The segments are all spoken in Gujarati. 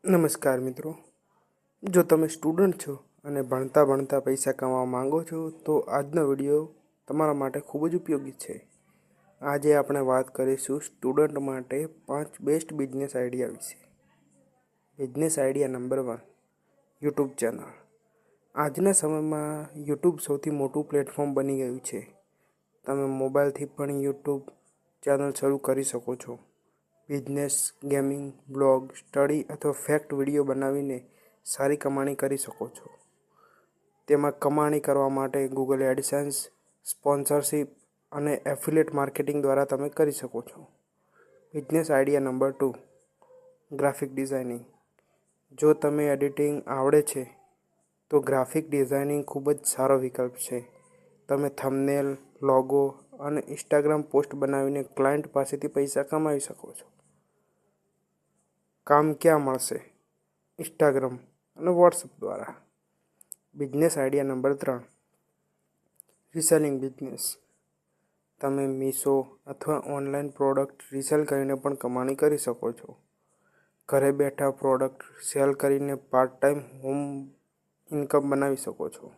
નમસ્કાર મિત્રો, જો તમે સ્ટુડન્ટ છો અને ભણતા પૈસા કમાવા માંગો છો તો આજનો વિડીયો તમારા માટે ખૂબ જ ઉપયોગી છે. આજે આપણે વાત કરીશું સ્ટુડન્ટ માટે 5 બેસ્ટ બિઝનેસ આઈડિયા વિશે. Business idea number 1, YouTube channel. આજના સમયમાં યુટ્યુબ સૌથી મોટું પ્લેટફોર્મ બની ગયું છે. તમે મોબાઈલથી પણ યુટ્યુબ ચેનલ શરૂ કરી શકો છો. બિઝનેસ, ગેમિંગ, બ્લોગ, સ્ટડી અથવા ફેક્ટ વિડીયો બનાવીને સારી કમાણી કરી શકો છો. તેમાં કમાણી કરવા માટે ગૂગલ એડસેન્સ, સ્પોન્સરશિપ અને એફિલિએટ માર્કેટિંગ દ્વારા તમે કરી શકો છો. Business idea number 2, graphic designing. જો તમે એડિટિંગ આવડે છે તો ગ્રાફિક ડિઝાઇનિંગ ખૂબ જ સારો વિકલ્પ છે. તમે થંબનેલ, લોગો અને ઇન્સ્ટાગ્રામ પોસ્ટ બનાવીને ક્લાયન્ટ પાસેથી પૈસા કમાવી શકો છો. કામ ક્યાં મળશે? ઇન્સ્ટાગ્રામ અને વોટ્સઅપ દ્વારા. Business idea number 3, reselling business. તમે મીશો અથવા ઓનલાઈન પ્રોડક્ટ રિસેલ કરીને પણ કમાણી કરી શકો છો. ઘરે બેઠા પ્રોડક્ટ સેલ કરીને પાર્ટ ટાઈમ હોમ ઇન્કમ બનાવી શકો છો.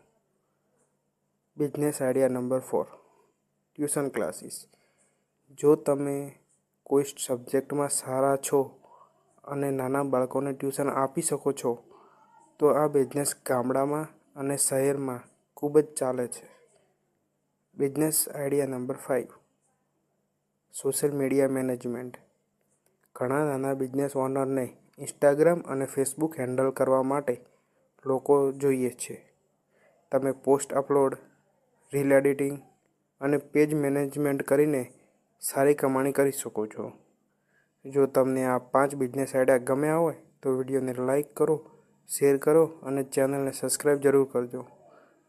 Business idea number 4, tuition classes. જો તમે કોઈ સબ્જેક્ટમાં સારા છો અને નાના બાળકોને ટ્યુશન આપી શકો છો તો આ બિઝનેસ ગામડામાં અને શહેરમાં ખૂબ જ ચાલે છે. Business idea number 5, social media management. ઘણા નાના બિઝનેસ ઓનરને ઇન્સ્ટાગ્રામ અને ફેસબુક હેન્ડલ કરવા માટે લોકો જોઈએ છે. તમે પોસ્ટ અપલોડ, રીલ એડિટિંગ અને પેજ મેનેજમેન્ટ કરીને સારી કમાણી કરી શકો છો. જો તમને આ 5 બિઝનેસ આઈડિયા ગમ્યા હોય તો વિડીયોને લાઈક કરો, શેર કરો અને ચેનલને સબસ્ક્રાઈબ જરૂર કરજો.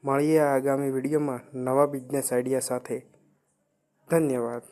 મળીએ આગામી વિડીયોમાં નવા બિઝનેસ આઈડિયા સાથે. ધન્યવાદ.